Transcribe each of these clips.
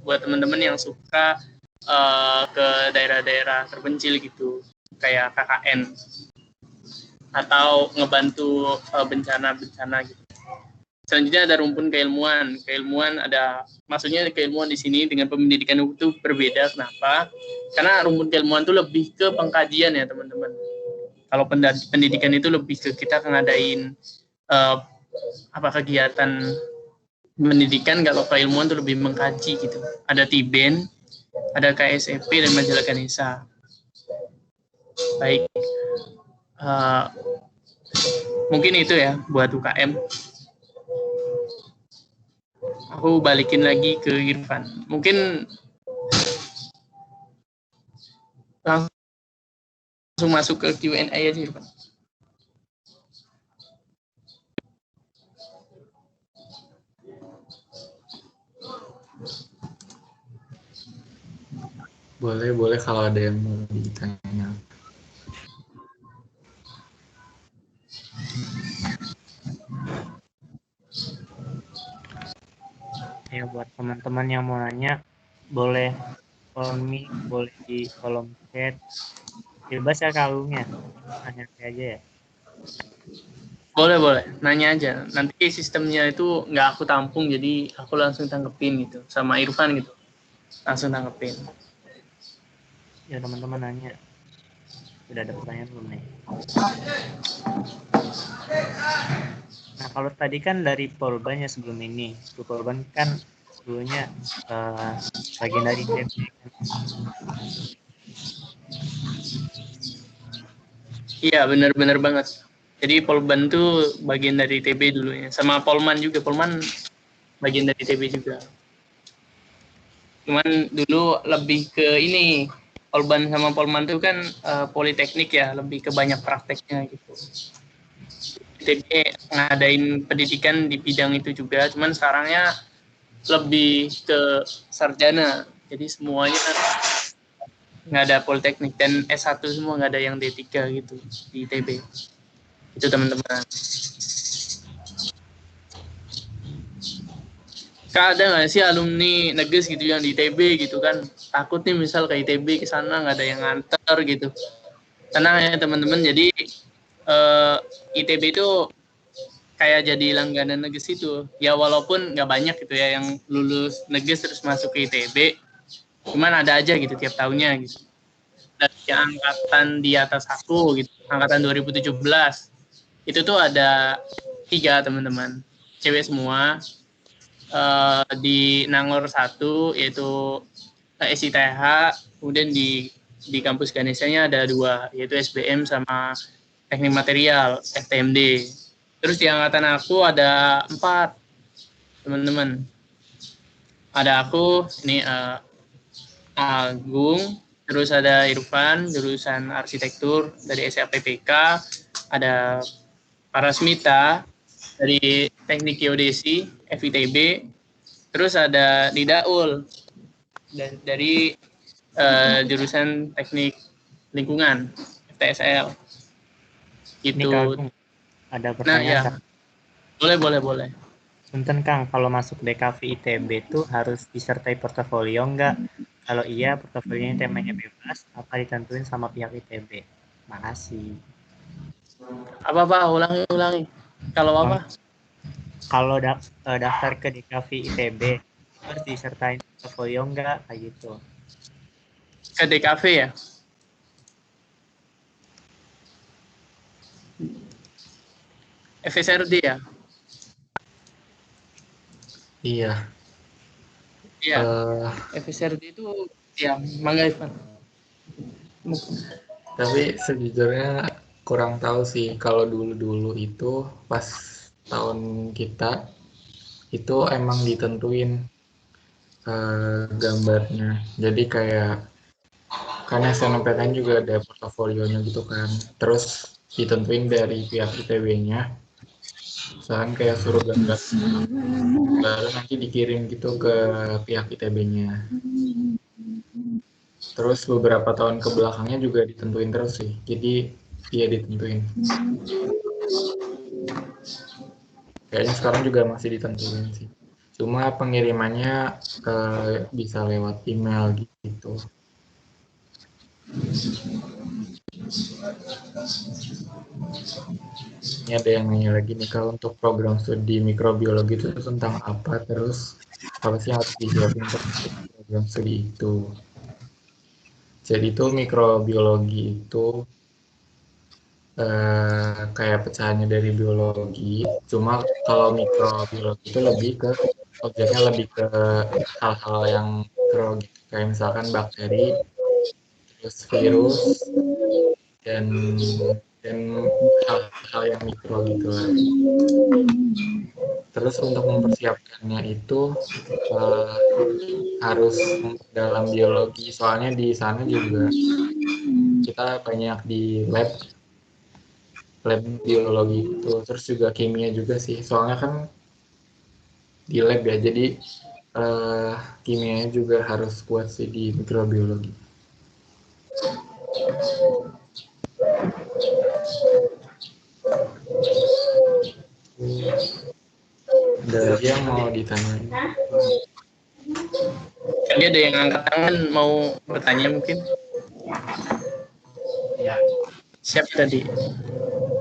buat teman-teman yang suka ke daerah-daerah terpencil gitu, kayak KKN atau ngebantu bencana-bencana gitu. Selanjutnya ada rumpun keilmuan. Keilmuan ada, maksudnya keilmuan di sini dengan pendidikan itu berbeda. Kenapa? Karena rumpun keilmuan itu lebih ke pengkajian ya teman-teman. Kalau pendidikan itu lebih ke kita ngadain kegiatan pendidikan. Kalau keilmuan itu lebih mengkaji gitu. Ada Tiben, ada KSEP dan majalah Ganesha. Baik, mungkin itu ya buat UKM. Aku balikin lagi ke Irfan. Mungkin langsung masuk ke Q&A aja, Irfan. Boleh kalau ada yang mau ditanya. Ya, buat teman-teman yang mau nanya, boleh follow me, boleh di kolom chat. Bebas ya kalungnya, nanya aja ya. Boleh, nanya aja. Nanti sistemnya itu nggak aku tampung, jadi aku langsung tanggepin gitu. Sama Irfan gitu, langsung tanggepin. Ya teman-teman nanya. Sudah ada pertanyaan belum nih? Nah kalau tadi kan dari Polban ya sebelum ini. Polban kan dulunya bagian dari TB. Iya, benar banget. Jadi Polban tuh bagian dari TB dulunya. Sama Polman juga. Polman bagian dari TB juga. Cuman dulu lebih ke ini. Polban sama Polman tuh kan politeknik ya. Lebih ke banyak prakteknya gitu. TB ngadain pendidikan di bidang itu juga. Cuman sekarangnya lebih ke sarjana. Jadi semuanya nggak ada politeknik. Dan S1 semua nggak ada yang D3 gitu di TB. Itu teman-teman. Kak, ada nggak sih alumni Neges gitu yang di ITB gitu kan? Takut nih misal ke ITB ke sana nggak ada yang nganter gitu. Tenang ya teman-teman. Jadi ITB itu kayak jadi langganan Neges itu. Ya walaupun nggak banyak gitu ya yang lulus Neges terus masuk ke ITB. Cuman ada aja gitu tiap tahunnya gitu. Dari angkatan di atas aku gitu, angkatan 2017. Itu tuh ada 3 teman-teman. Cewek semua. Di Nangor 1 yaitu SITH, kemudian di kampus Ganesha-nya ada 2 yaitu SBM sama teknik material FTMD. Terus di angkatan aku ada 4 teman-teman. Ada aku ini Agung, terus ada Irfan jurusan arsitektur dari SAPPK, ada Parasmita dari teknik geodesi FITB. Terus ada Didaul dari jurusan teknik lingkungan TSL. Gitu. Ini ada pertanyaan. Nah, ya. Boleh. Punten Kang, kalau masuk DKV ITB itu harus disertai portofolio enggak? Kalau iya, portofolionya temanya bebas, apa ditentuin sama pihak ITB? Makasih. Apa? Ulangi. Kalau apa? Kalau daftar ke DKV ITB harus disertai portofolio enggak kayak gitu? Ke DKV ya? FSRD ya? Iya. Iya. FSRD itu ya mangga Ivan. Tapi sejujurnya kurang tahu sih kalau dulu itu pas tahun kita itu emang ditentuin gambarnya. Jadi kayak kan SNMPTN juga ada portofolionya gitu kan. Terus ditentuin dari pihak ITB-nya. Misalkan kayak suruh gambar baru nanti dikirim gitu ke pihak ITB-nya. Terus beberapa tahun ke belakangnya juga ditentuin terus sih. Jadi dia ditentuin. Kayaknya sekarang juga masih ditentuin sih. Cuma pengirimannya bisa lewat email gitu. Ini ada yang nanya lagi nih, kalau untuk program studi mikrobiologi itu tentang apa, terus apa sih yang harus disiapin untuk program studi itu. Jadi itu mikrobiologi itu kayak pecahannya dari biologi, cuma kalau mikrobiologi itu lebih ke objeknya lebih ke hal-hal yang mikro gitu, kayak misalkan bakteri, terus virus, dan hal-hal yang mikro gitu lah. Terus untuk mempersiapkannya itu harus dalam biologi, soalnya di sana juga kita banyak di lab biologi itu, terus juga kimia juga sih, soalnya kan di lab ya, jadi kimianya juga harus kuat sih di mikrobiologi. Ada lagi yang mau ditanyain? Tadi ada yang angkat tangan mau bertanya mungkin? Ya, Siap tadi.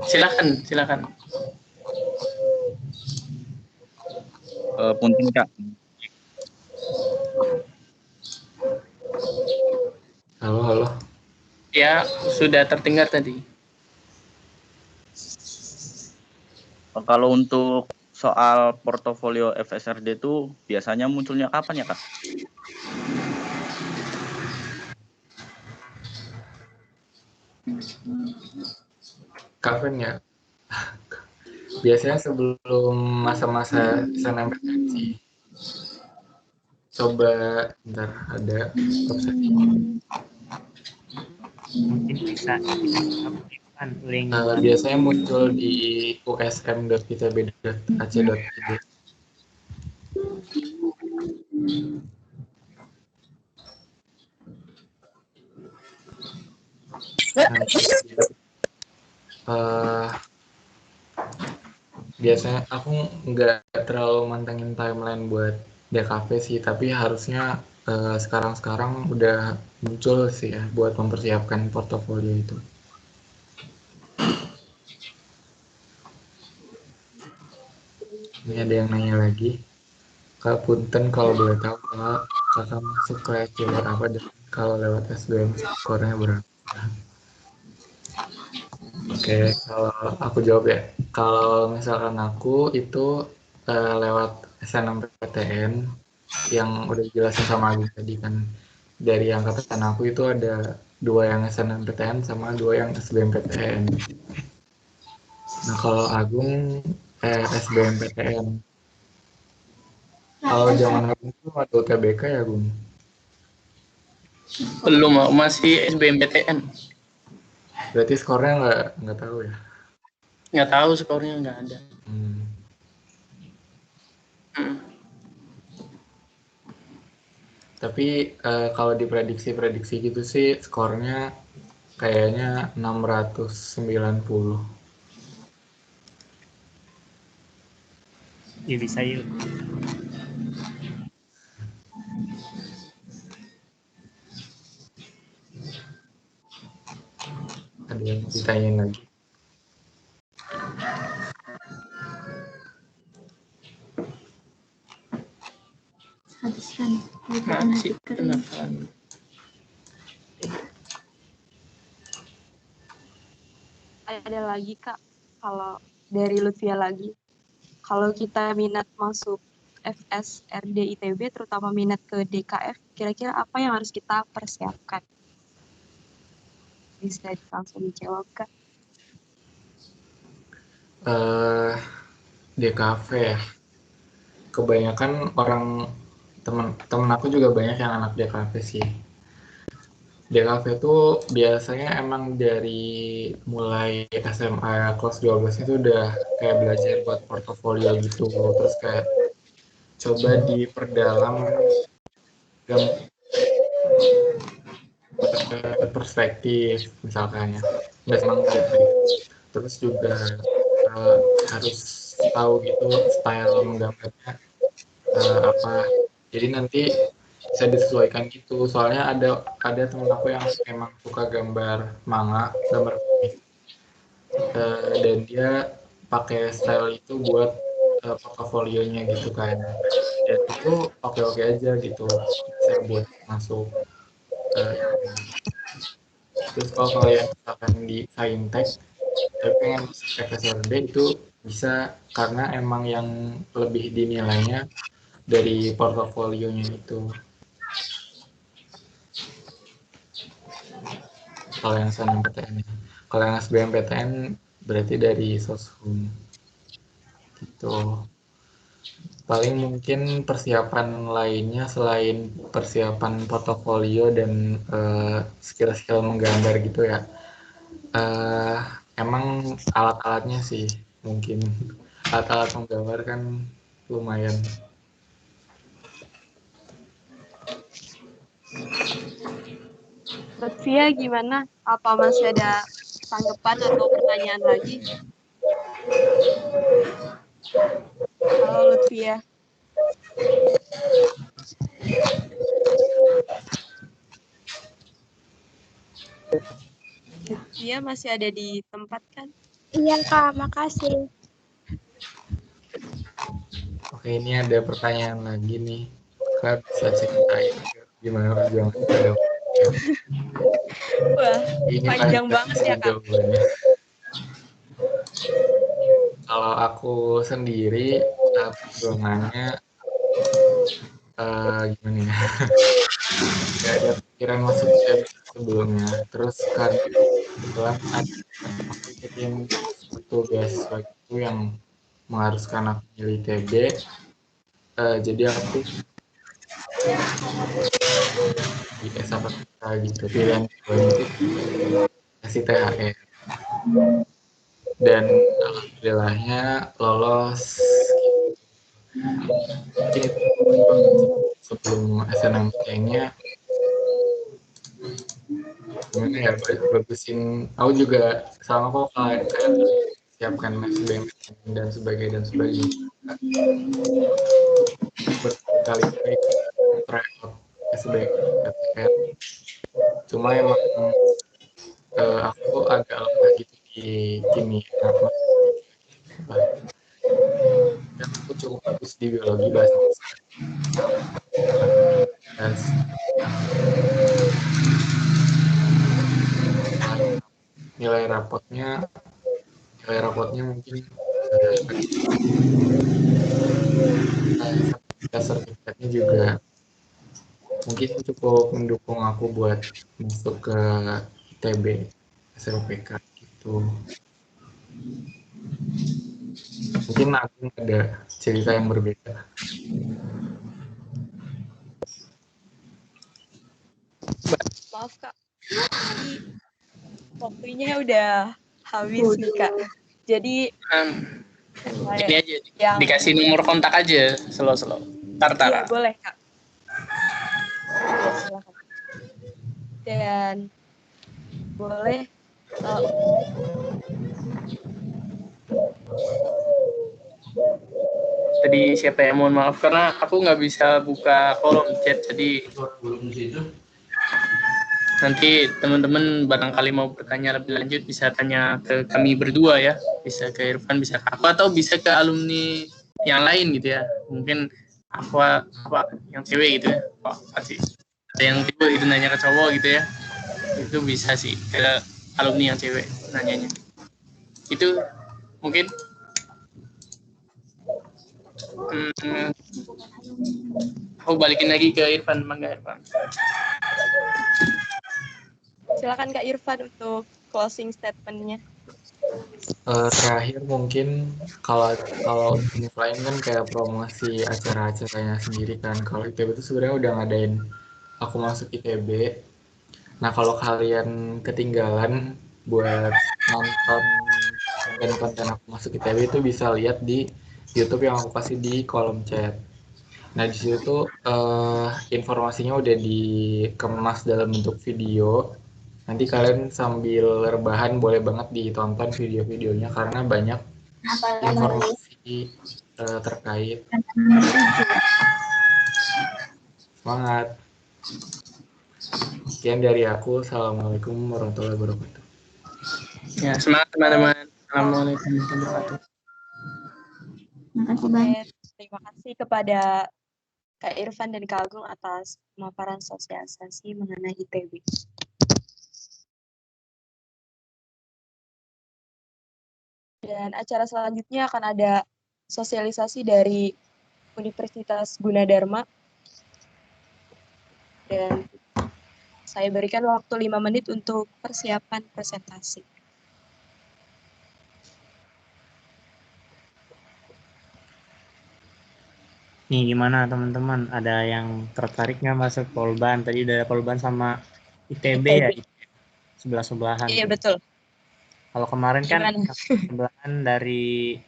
Silakan. Punten Kak. Halo. Ya, sudah terdengar tadi. Kalau untuk soal portofolio FSRD itu biasanya munculnya kapan ya Kak? Kapan ya? Biasanya sebelum masa-masa SNMPTN sih. Coba ntar ada website-nya. mungkin bisa kan link Biasanya muncul di usm.itb.ac.id. Biasanya aku nggak terlalu mantengin timeline buat DKV sih, tapi harusnya sekarang udah muncul sih ya buat mempersiapkan portofolio itu. Ini ada yang nanya lagi, Kak Punten kalau boleh tahu kakak masuk ke jalur apa, dan kalau lewat SBM skornya berapa? Oke, kalau aku jawab ya. Kalau misalkan aku itu lewat SNMPTN yang udah dijelasin sama Agung tadi kan. Dari angkatan aku itu ada 2 yang SNMPTN sama 2 yang SBMPTN. Nah, kalau Agung SBMPTN. Kalau zaman Agung itu ada UTBK ya, Agung? Belum, masih SBMPTN. Berarti skornya nggak tahu ya? Nggak tahu, skornya nggak ada. Tapi kalau diprediksi gitu sih skornya kayaknya 690. ya bisa yuk. Ada yang ditanyain lagi? Masih penasaran. Ada lagi Kak, kalau dari Lutfia lagi, kalau kita minat masuk FSRD ITB, terutama minat ke DKF, kira-kira apa yang harus kita persiapkan? Bisa langsung dijawab Kak. DKV ya. Kebanyakan orang temen aku juga banyak yang anak DKV sih. DKV itu biasanya emang dari mulai SMA kelas 12 itu udah kayak belajar buat portofolio gitu, terus kayak coba diperdalam perspektif misalkan ya, nggak senang gitu. Terus juga harus tahu gitu style menggambarnya apa. Jadi nanti bisa disesuaikan gitu. Soalnya ada temen aku yang emang suka gambar manga, gambar komik. Dan dia pakai style itu buat portofolionya gitu kan. Dan itu oke-oke aja gitu. Saya buat masuk. Terus kalau kalian misalkan di fintech tapi pengen masuk FSRD itu bisa karena emang yang lebih dinilainya dari portofolionya itu. Kalau yang SNMPTN, kalau yang SBMPTN berarti dari Soshum gitu. Paling mungkin persiapan lainnya selain persiapan portofolio dan skill-skill menggambar gitu ya. Emang alat-alatnya sih mungkin alat-alat menggambar kan lumayan. Lutfia gimana? Apa masih ada tanggapan atau pertanyaan lagi? Halo Lutfia. Lutfia masih ada di tempat kan? Iya Kak, makasih. Oke, ini ada pertanyaan lagi nih. Kak bisa ceritain gimana perjuangan pada Wah, ini panjang paling banget ya Kak. jawabannya. Kalau aku sendiri perjuangannya gimana ya? Gak ada pikiran masuk sebelumnya. Terus kan kebetulan aku ikutin satu beasiswa itu yang mengharuskan aku milih TB. Jadi aku di S1 gitu pilihan kedua itu kasih THR dan alhamdulillahnya lolos mungkin sebelum SNMPTN-nya gimana ya bagusin aku juga sama kok kayak siapkan SBMPTN dan sebagainya berkali-kali tryout SBMPTN cuma emang aku agak lemah gitu di kimia dan aku cukup bagus di biologi bahasa nilai rapotnya mungkin sertifikatnya juga mungkin cukup mendukung aku buat masuk ke ITB SLPK gitu. Mungkin aku ada cerita yang berbeda. Maaf Kak, waktunya udah habis nih Kak. Jadi Ini aja yang dikasih nomor kontak aja slow. Tara. Iya, boleh Kak. Ya, silakan. Dan boleh Tadi siapa ya? Mohon maaf karena aku nggak bisa buka kolom chat, jadi nanti teman-teman barangkali mau bertanya lebih lanjut bisa tanya ke kami berdua ya, bisa ke Irfan, bisa ke aku, atau bisa ke alumni yang lain gitu ya. Mungkin aku apa yang cewek gitu ya, pasti ada yang cewek itu nanya ke cowok gitu ya, itu bisa sih ke alumni yang cewek nanyanya. Itu mungkin aku balikin lagi ke Irfan, mangga Irfan. silakan Kak Irfan untuk closing statement-nya. Terakhir mungkin kalau univ lain kan kayak promosi acara-acaranya sendiri kan. Kalau ITB itu sebenarnya udah ngadain aku masuk ITB. Nah kalau kalian ketinggalan buat nonton konten aku masuk ITB itu bisa lihat di YouTube yang aku kasih di kolom chat. Nah di situ informasinya udah dikemas dalam bentuk video. Nanti kalian sambil rebahan boleh banget ditonton video-videonya karena banyak informasi terkait. Semangat. Sekian dari aku. Assalamualaikum warahmatullahi wabarakatuh. Ya, semangat teman-teman. Assalamualaikum warahmatullahi wabarakatuh. Makasih Oke, banyak. terima kasih kepada Kak Irfan dan Kak Agung atas pemaparan sosialisasi mengenai ITB. Dan acara selanjutnya akan ada sosialisasi dari Universitas Gunadarma. Dan saya berikan waktu 5 menit untuk persiapan presentasi. Nih gimana teman-teman? Ada yang tertarik nggak masuk Polban? Tadi udah ada Polban sama ITB ya, sebelah-sebelahan. Iya, betul. Kalau kemarin kan Gimana? sebelahan dari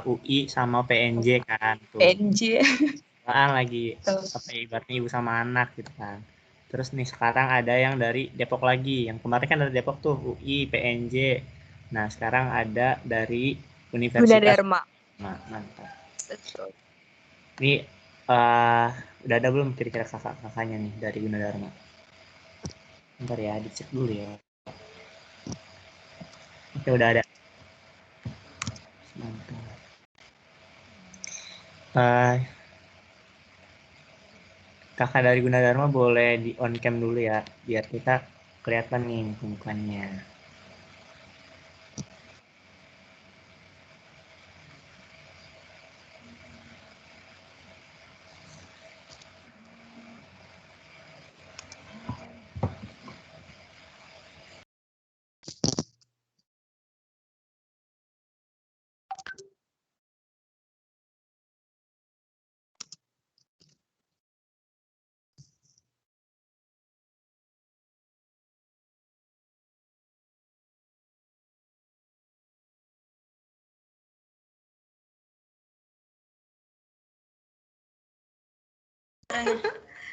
UI sama PNJ kan tuh. PNJ. Sebelahan lagi Betul. apa ya, ibaratnya ibu sama anak gitu kan. Terus nih sekarang ada yang dari Depok lagi. Yang kemarin kan dari Depok tuh UI, PNJ. Nah, sekarang ada dari Universitas Gunadarma. Nah, mantap. Betul. Ini udah ada belum kira-kira kakak-kakaknya nih dari Gunadarma? Bentar ya, dicek dulu ya. Oke, udah ada. Mantap. Kakak dari Gunadarma boleh di on cam dulu ya, biar kita kelihatan nih mukanya.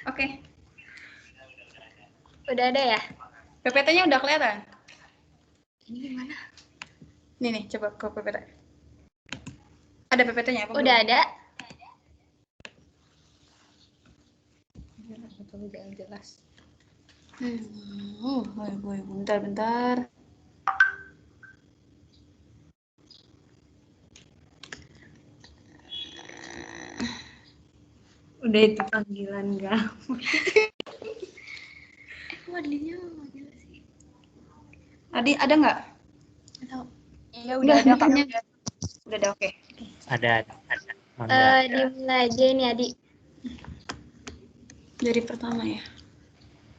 Oke. Udah ada ya? PPT-nya udah kelihatan? Ini gimana? Nih, coba ke PPT. Ada PPT-nya apa? Udah ada? Jelas. Boy, bentar. Udah itu panggilan gak? Wadlinya gila sih. Adi, ada nggak? Iya, udah ada Kak. Udah ada, oke. Ada. Mangga. Dimulai aja nih Adi. Dari pertama ya.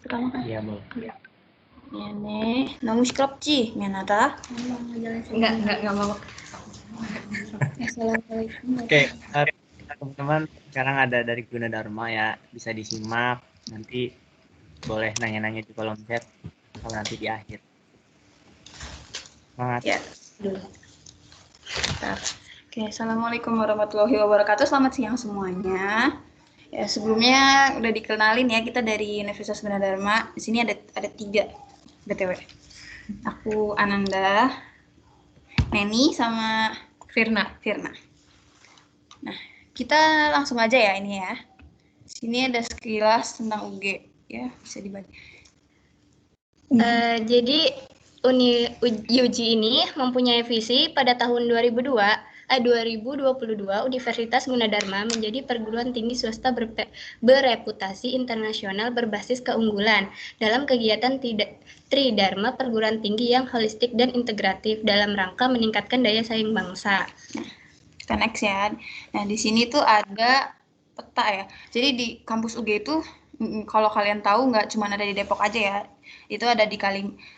Pertama kan? Iya, boleh. Ini, 너무 시끄럽지? 미안하다. Enggak mau. Assalamualaikum. Oke, teman-teman, sekarang ada dari Gunadarma ya, bisa disimak. Nanti boleh nanya-nanya di kolom chat kalau nanti di akhir. Semangat. Ya, dulu. Bentar. Oke, Assalamualaikum warahmatullahi wabarakatuh. Selamat siang semuanya. Ya, sebelumnya udah dikenalin ya, kita dari Universitas Gunadarma. Di sini ada 3 BTW. Aku Ananda, Neni, sama Firna. Nah, kita langsung aja ya ini ya. Sini ada sekilas tentang UG ya, bisa dibaca. Jadi UJ ini mempunyai visi pada tahun 2022 Universitas Gunadarma menjadi perguruan tinggi swasta bereputasi internasional berbasis keunggulan dalam kegiatan Tridharma perguruan tinggi yang holistik dan integratif dalam rangka meningkatkan daya saing bangsa. Kita next ya. Nah, di sini tuh ada peta ya. Jadi di kampus UG itu kalau kalian tahu nggak cuma ada di Depok aja ya. Itu ada di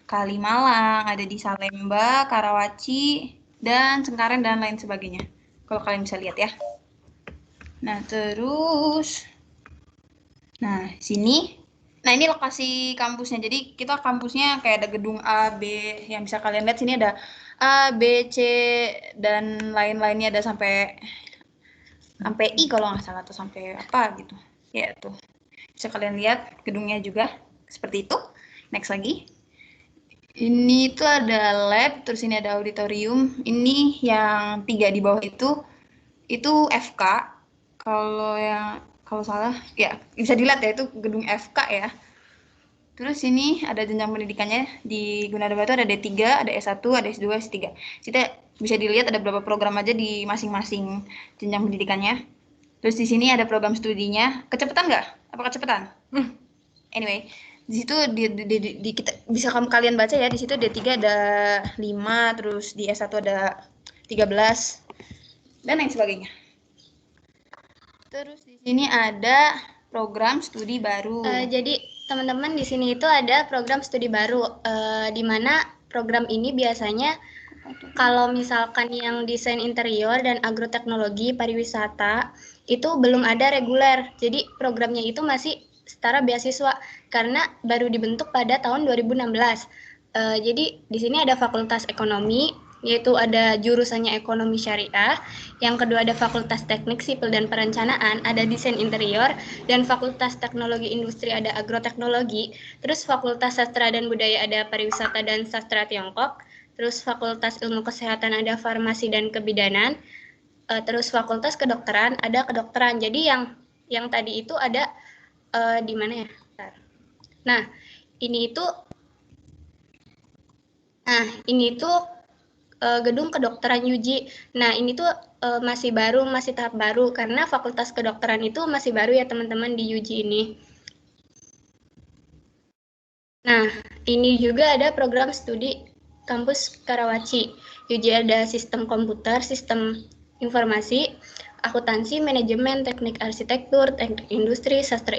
Kalimalang, ada di Salemba, Karawaci, dan Cengkareng dan lain sebagainya. Kalau kalian bisa lihat ya. Nah, terus sini. Nah, ini lokasi kampusnya. Jadi kita kampusnya kayak ada gedung A, B, yang bisa kalian lihat sini ada A, B, C, dan lain-lainnya ada sampai I kalau nggak salah, atau sampai apa gitu. Ya, tuh. Bisa kalian lihat gedungnya juga seperti itu. Next lagi. Ini tuh ada lab, terus ini ada auditorium. Ini yang 3 di bawah itu itu FK. Kalau salah ya bisa dilihat ya, itu gedung FK ya. Terus ini ada jenjang pendidikannya, di Gunadarma itu ada D3, ada S1, ada S2, S3. Kita bisa dilihat ada berapa program aja di masing-masing jenjang pendidikannya. Terus di sini ada program studinya. Kecepatan nggak? Apa kecepatan? Anyway, di situ kita bisa kalian baca ya, di situ D3 ada 5, terus di S1 ada 13 dan lain sebagainya. Terus di sini ada program studi baru. Jadi teman-teman di sini itu ada program studi baru, di mana program ini biasanya kalau misalkan yang desain interior dan agroteknologi pariwisata itu belum ada reguler. Jadi programnya itu masih setara beasiswa karena baru dibentuk pada tahun 2016. Jadi di sini ada Fakultas Ekonomi, yaitu ada jurusannya Ekonomi Syariah. Yang kedua ada Fakultas Teknik Sipil dan Perencanaan, ada Desain Interior, dan Fakultas Teknologi Industri ada Agroteknologi. Terus Fakultas Sastra dan Budaya ada Pariwisata dan Sastra Tiongkok. Terus Fakultas Ilmu Kesehatan ada Farmasi dan Kebidanan. Terus Fakultas Kedokteran ada Kedokteran. Jadi yang tadi itu ada di mana ya? Nah, ini itu gedung kedokteran UJ. Nah, ini tuh masih tahap baru karena Fakultas Kedokteran itu masih baru ya teman-teman di UJ ini. Nah, ini juga ada program studi kampus Karawaci. UJ ada sistem komputer, sistem informasi, akuntansi, manajemen, teknik arsitektur, teknik industri, sastra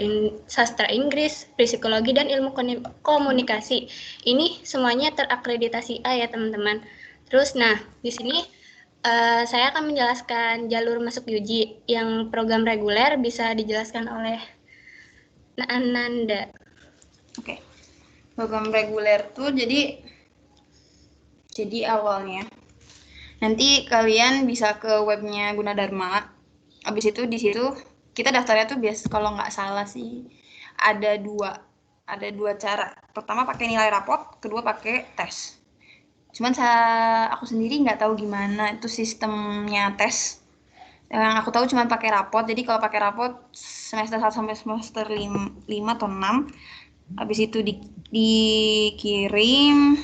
Inggris, psikologi, dan ilmu komunikasi. Ini semuanya terakreditasi A ya teman-teman. Terus, nah di sini saya akan menjelaskan jalur masuk UJ. Yang program reguler bisa dijelaskan oleh Ananda. Oke. Program reguler tuh jadi awalnya nanti kalian bisa ke webnya Gunadarma. Habis itu di situ kita daftarnya tuh kalau nggak salah sih ada dua cara. Pertama pakai nilai rapot, kedua pakai tes. Cuman aku sendiri nggak tahu gimana itu sistemnya tes. Yang aku tahu cuma pakai rapot. Jadi kalau pakai rapot semester 1 sampai semester 5 atau 6, habis itu dikirim.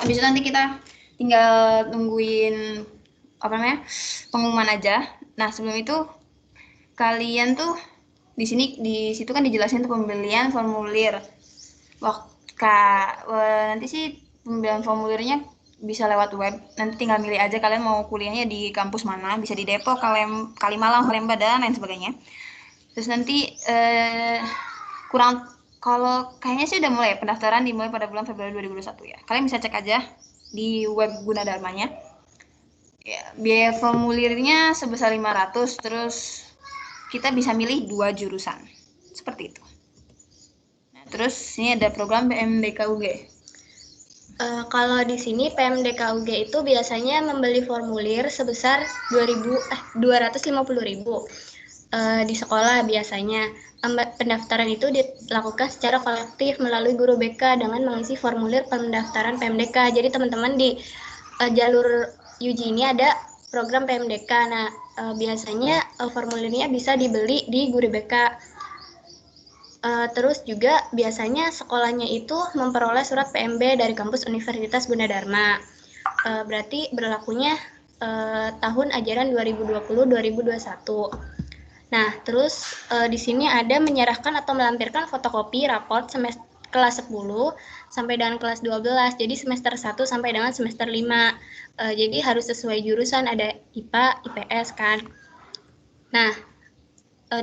Habis itu nanti kita tinggal nungguin pengumuman aja. Nah, sebelum itu kalian tuh di situ kan dijelasin tuh pembelian formulir. Nanti sih pembelian formulirnya bisa lewat web. Nanti tinggal milih aja kalian mau kuliahnya di kampus mana, bisa di Depok, Kalimalang, Palembang, dan lain sebagainya. Terus nanti kalau kayaknya sih udah mulai pendaftaran dimulai pada bulan Februari 2021 ya. Kalian bisa cek aja di web Gunadarmanya. Ya, biaya formulirnya sebesar 500, terus kita bisa milih 2 jurusan. Seperti itu. Nah, terus ini ada program PMDKUG. Kalau di sini PMDKUG itu biasanya membeli formulir sebesar 250.000 di sekolah biasanya. Pendaftaran itu dilakukan secara kolektif melalui guru BK dengan mengisi formulir pendaftaran PMDK. Jadi teman-teman di jalur UJ ini ada program PMDK. Nah, biasanya formulirnya bisa dibeli di guru BK. Terus juga biasanya sekolahnya itu memperoleh surat PMB dari kampus Universitas Gunadarma. Berarti berlakunya tahun ajaran 2020-2021. Nah, terus di sini ada menyerahkan atau melampirkan fotokopi raport semester kelas 10 sampai dengan kelas 12. Jadi semester 1 sampai dengan semester 5. Jadi harus sesuai jurusan, ada IPA, IPS kan. Nah,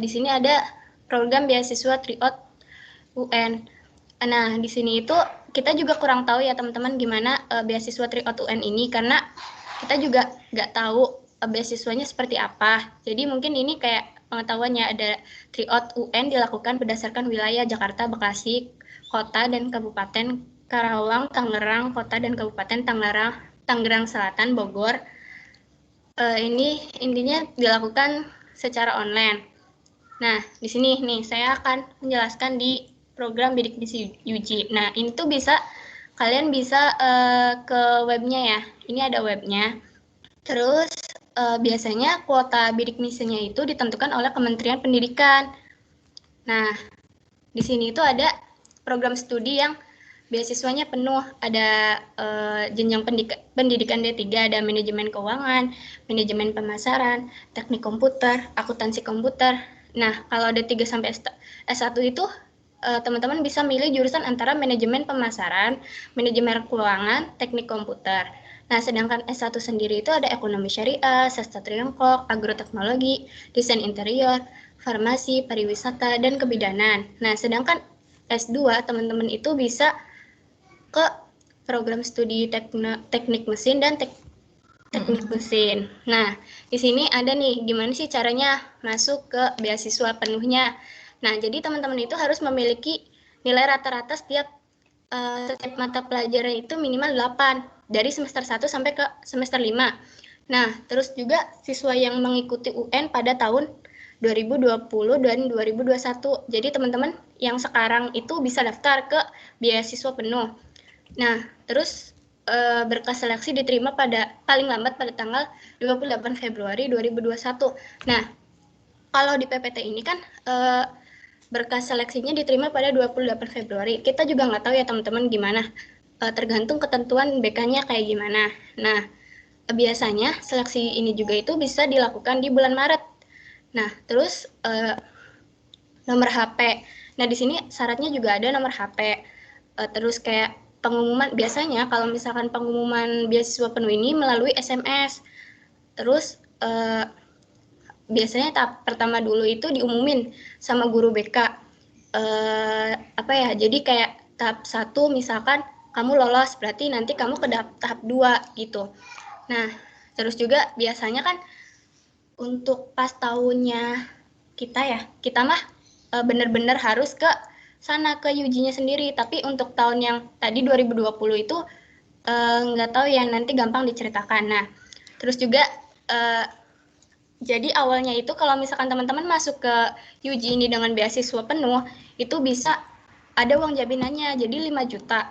di sini ada program beasiswa Tryout UN. Nah, di sini itu kita juga kurang tahu ya teman-teman gimana beasiswa Tryout UN ini karena kita juga nggak tahu beasiswanya seperti apa. Jadi mungkin ini kayak pengetahuannya ada Tryout UN dilakukan berdasarkan wilayah Jakarta, Bekasi, Kota dan Kabupaten Karawang, Tangerang, Kota dan Kabupaten Tangerang Selatan, Bogor. Ini intinya dilakukan secara online. Nah, di sini nih saya akan menjelaskan di program Bidik Misi UJ. Nah, ini tuh kalian bisa ke webnya ya. Ini ada webnya. Terus biasanya kuota bidik misinya itu ditentukan oleh Kementerian Pendidikan. Nah, di sini itu ada program studi yang beasiswanya penuh, ada jenjang pendidikan D3, ada manajemen keuangan, manajemen pemasaran, teknik komputer, akuntansi komputer. Nah, kalau D3 sampai S1 itu teman-teman bisa milih jurusan antara manajemen pemasaran, manajemen keuangan, teknik komputer. Nah, sedangkan S1 sendiri itu ada ekonomi syariah, sastra Tiongkok, agroteknologi, desain interior, farmasi, pariwisata, dan kebidanan. Nah, sedangkan S2 teman-teman itu bisa ke program studi teknik mesin dan teknik mesin. Nah, di sini ada nih gimana sih caranya masuk ke beasiswa penuhnya. Nah, jadi teman-teman itu harus memiliki nilai rata-rata setiap mata pelajaran itu minimal 8 dari semester 1 sampai ke semester 5. Nah, terus juga siswa yang mengikuti UN pada tahun 2020 dan 2021. Jadi teman-teman yang sekarang itu bisa daftar ke beasiswa penuh. Nah, terus berkas seleksi diterima paling lambat pada tanggal 28 Februari 2021. Nah, kalau di PPT ini kan berkas seleksinya diterima pada 28 Februari. Kita juga nggak tahu ya teman-teman gimana, tergantung ketentuan BK-nya kayak gimana. Nah, biasanya seleksi ini juga itu bisa dilakukan di bulan Maret. Nah, terus nomor HP. Nah, di sini syaratnya juga ada nomor HP. Terus kayak pengumuman, biasanya kalau misalkan pengumuman beasiswa penuh ini melalui SMS. Terus biasanya tahap pertama dulu itu diumumin sama guru BK. Jadi kayak tahap 1 misalkan kamu lolos, berarti nanti kamu ke tahap 2 gitu. Nah, terus juga biasanya kan untuk pas tahunnya kita mah benar-benar harus ke sana ke UJ-nya sendiri. Tapi untuk tahun yang tadi 2020 itu nggak tahu ya, nanti gampang diceritakan. Nah, terus juga jadi awalnya itu kalau misalkan teman-teman masuk ke UJ ini dengan beasiswa penuh, itu bisa ada uang jaminannya, jadi 5 juta.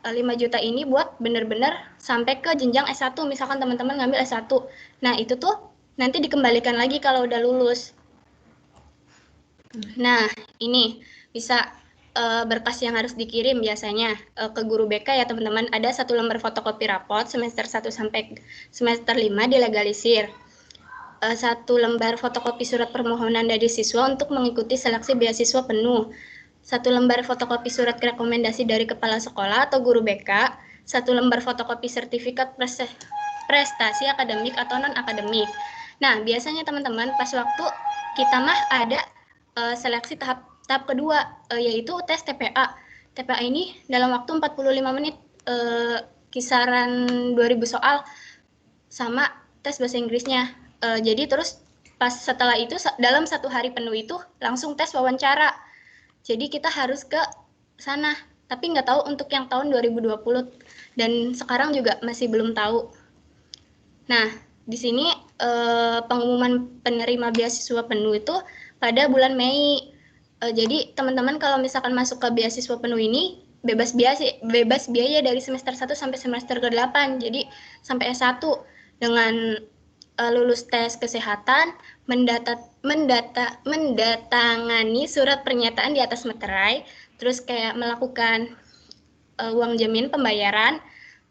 5 juta ini buat benar-benar sampai ke jenjang S1, misalkan teman-teman ngambil S1. Nah, itu tuh nanti dikembalikan lagi kalau udah lulus. Nah, ini bisa berkas yang harus dikirim biasanya ke guru BK ya teman-teman. Ada 1 lembar fotokopi rapot semester 1 sampai semester 5 dilegalisir. 1 lembar fotokopi surat permohonan dari siswa untuk mengikuti seleksi beasiswa penuh. 1 lembar fotokopi surat rekomendasi dari kepala sekolah atau guru BK. 1 lembar fotokopi sertifikat prestasi akademik atau non-akademik. Nah, biasanya teman-teman pas waktu kita mah ada seleksi tahap kedua, yaitu tes TPA. TPA ini dalam waktu 45 menit, kisaran 2000 soal, sama tes bahasa Inggrisnya. Jadi terus pas setelah itu dalam 1 hari penuh itu langsung tes wawancara. Jadi kita harus ke sana. Tapi nggak tahu untuk yang tahun 2020 dan sekarang juga masih belum tahu. Nah, di sini pengumuman penerima beasiswa penuh itu pada bulan Mei. Jadi teman-teman kalau misalkan masuk ke beasiswa penuh ini bebas biaya dari semester 1 sampai semester ke-8. Jadi sampai S1 dengan lulus tes kesehatan, mendatangani surat pernyataan di atas meterai, terus kayak melakukan uang jamin pembayaran,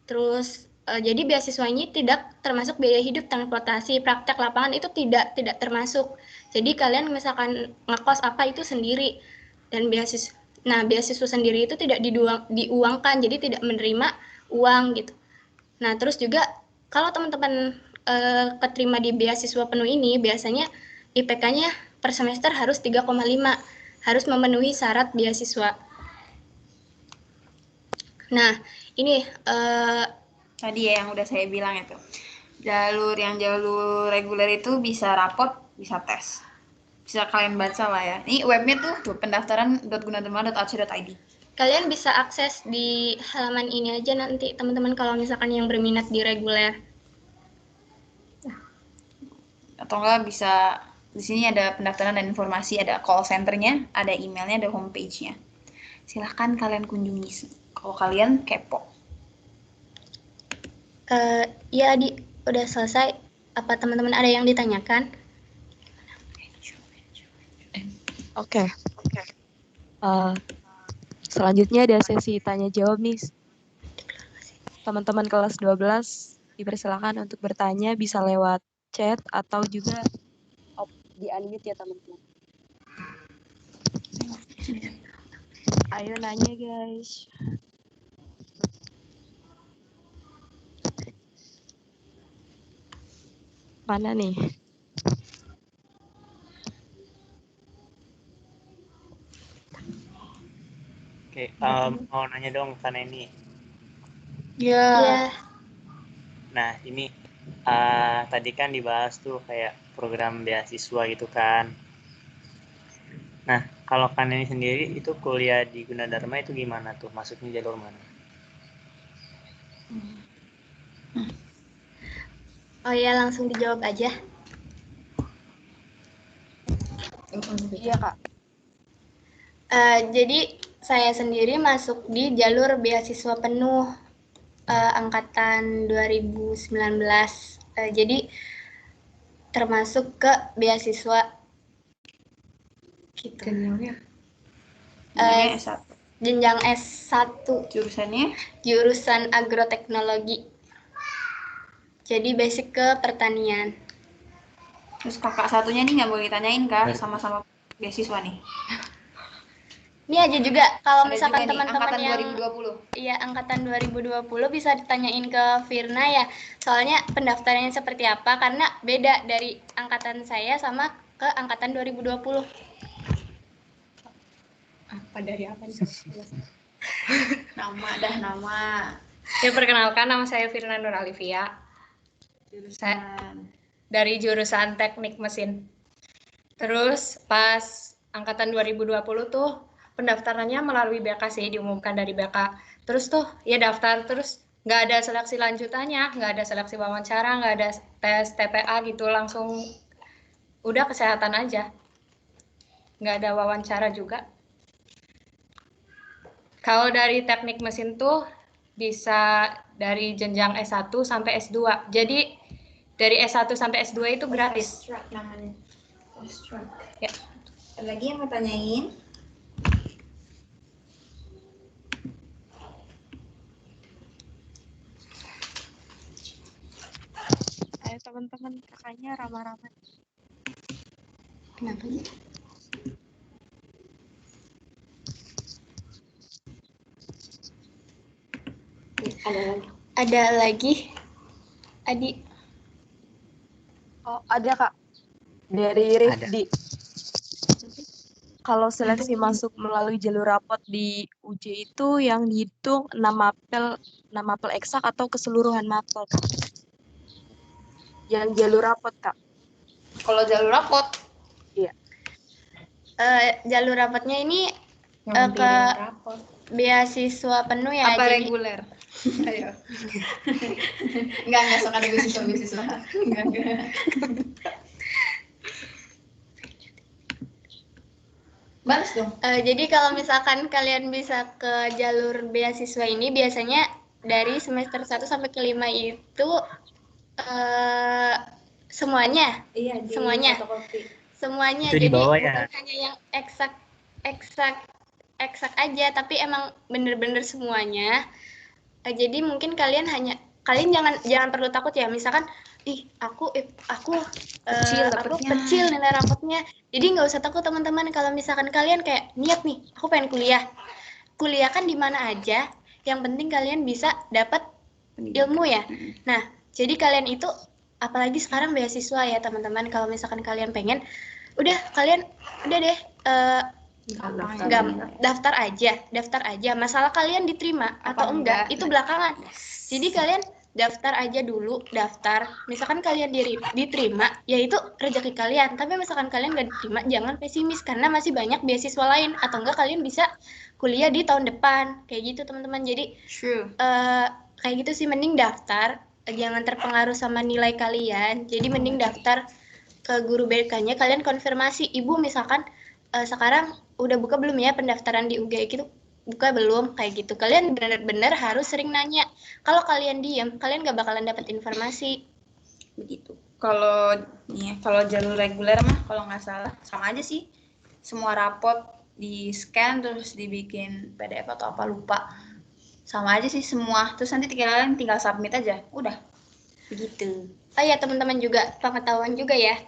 terus jadi beasiswa ini tidak termasuk biaya hidup, transportasi, praktek lapangan itu tidak termasuk. Jadi kalian misalkan ngekos apa itu sendiri, dan beasiswa sendiri itu tidak diuangkan, jadi tidak menerima uang gitu. Nah, terus juga kalau teman-teman keterima di beasiswa penuh ini, biasanya IPK-nya per semester harus 3,5, harus memenuhi syarat beasiswa. Nah, ini tadi ya yang udah saya bilang itu. Jalur reguler itu bisa rapot, bisa tes. Bisa kalian baca lah ya. Ini webnya tuh pendaftaran.gunadarma.ac.id. Kalian bisa akses di halaman ini aja nanti teman-teman kalau misalkan yang berminat di reguler. Atau enggak bisa di sini ada pendaftaran dan informasi, ada call centernya, ada emailnya, ada homepage-nya. Silahkan kalian kunjungi kalau kalian kepo. Ya, udah selesai. Apa teman-teman ada yang ditanyakan? Oke. Selanjutnya ada sesi tanya jawab nih. Teman-teman kelas 12 dipersilakan untuk bertanya, bisa lewat chat atau juga di unmute ya teman-teman. Ayo nanya guys. Mana nih? Oke, mau nanya dong karena ini. Ya. Nah, ini tadi kan dibahas tuh kayak program beasiswa gitu kan. Nah, kalau kan ini sendiri itu kuliah di Gunadarma itu gimana tuh? Masuknya jalur mana? Oh ya, langsung dijawab aja. Iya kak. Jadi saya sendiri masuk di jalur beasiswa penuh angkatan 2019. Jadi termasuk ke beasiswa gitu. Jenjangnya S1. Jenjang S1. Jurusannya? Jurusan agroteknologi. Jadi basic ke pertanian. Terus kakak satunya nih nggak boleh ditanyain kak, sama-sama beasiswa nih. Ini aja juga kalau Ada misalkan juga nih, teman-teman angkatan yang 2020. Iya, angkatan 2020 bisa ditanyain ke Firna ya. Soalnya pendaftarannya seperti apa karena beda dari angkatan saya sama ke angkatan 2020. Apa dari apa nih? Nama. Ya, perkenalkan, nama saya Firna Nur Alivia. Jurusan. Dari jurusan teknik mesin. Terus pas angkatan 2020 tuh pendaftarannya melalui BK sih, diumumkan dari BK. Terus tuh ya daftar, terus nggak ada seleksi lanjutannya, nggak ada seleksi wawancara, nggak ada tes TPA gitu, langsung udah kesehatan aja. Nggak ada wawancara juga. Kalau dari teknik mesin tuh bisa dari jenjang S1 sampai S2. Jadi dari S1 sampai S2 itu gratis. Namanya. Ya. Ada lagi yang mau tanyain? Ayo teman-teman, kakaknya ramah-ramah. Kenapa sih? Ada lagi. Adi. Oh, ada kak. Dari Rifdi. Kalau seleksi masuk melalui jalur rapot di UJ itu yang dihitung 6 mapel eksak atau keseluruhan mapel, Kak? Yang jalur rapot, Kak. Kalau jalur rapot, Iya. Jalur rapotnya ini ke rapot. beasiswa penuh ya. Apa jadi reguler? Ayo. Enggak sok ada beasiswa. Enggak. Balas dong. Jadi kalau misalkan kalian bisa ke jalur beasiswa ini biasanya dari semester 1 sampai ke 5 itu semuanya. Iya, Semuanya. fotokopi. Semuanya. Itu di Jadi bawah ya? bukan hanya yang eksak aja, tapi emang bener-bener semuanya. Jadi mungkin kalian jangan perlu takut ya. Misalkan aku kecil nilai rapotnya. Jadi nggak usah takut teman-teman kalau misalkan kalian kayak niat nih, aku pengen kuliah. Kuliah kan di mana aja, yang penting kalian bisa dapat ilmu ya. Nah, jadi kalian itu apalagi sekarang beasiswa ya teman-teman, kalau misalkan kalian pengen kalian deh daftar aja. Masalah kalian diterima atau enggak itu belakangan. Jadi kalian daftar aja dulu, misalkan kalian diterima ya itu rezeki kalian, tapi misalkan kalian nggak diterima jangan pesimis karena masih banyak beasiswa lain, atau enggak kalian bisa kuliah di tahun depan kayak gitu teman-teman. Jadi kayak gitu sih, mending daftar, jangan terpengaruh sama nilai kalian. Jadi mending daftar ke guru BK-nya, kalian konfirmasi, ibu misalkan sekarang udah buka belum ya pendaftaran di UGI gitu, buka belum, kayak gitu. Kalian benar-benar harus sering nanya. Kalau kalian diam, kalian gak bakalan dapat informasi. Begitu. Kalau jalur reguler mah kalau nggak salah sama aja sih. Semua rapot di scan terus dibikin PDF atau apa lupa. Sama aja sih semua. Terus nanti tinggal submit aja. Udah. Begitu. Oh ya teman-teman juga pengetahuan juga ya,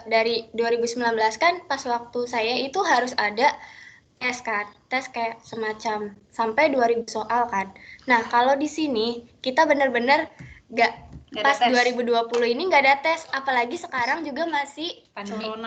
dari 2019 kan pas waktu saya itu harus ada tes kan, tes kayak semacam sampai 2000 soal kan. Nah kalau di sini kita benar-benar nggak pas 2020 ini nggak ada tes, apalagi sekarang juga masih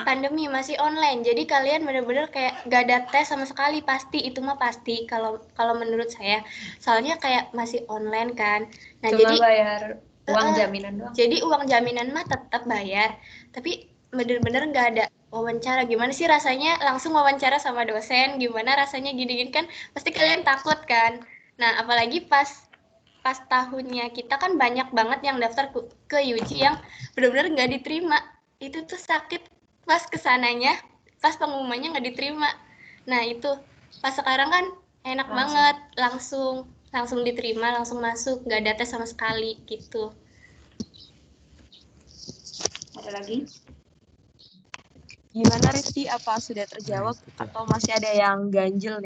pandemi masih online, jadi kalian benar-benar kayak nggak ada tes sama sekali, pasti itu mah pasti kalau menurut saya, soalnya kayak masih online kan. Nah Cuma jadi bayar uang jaminan doang. jadi uang jaminan mah tetap bayar, tapi bener-bener nggak ada wawancara. Gimana sih rasanya langsung wawancara sama dosen, gimana rasanya gini-gini kan pasti kalian takut kan. Nah apalagi pas tahunnya kita kan banyak banget yang daftar ke UJ yang bener-bener nggak diterima. Itu tuh sakit pas kesananya, pas pengumumannya nggak diterima. Nah itu pas sekarang kan enak banget, langsung diterima, langsung masuk, nggak ada tes sama sekali gitu. Ada lagi? Gimana Rizky, apa sudah terjawab atau masih ada yang ganjil?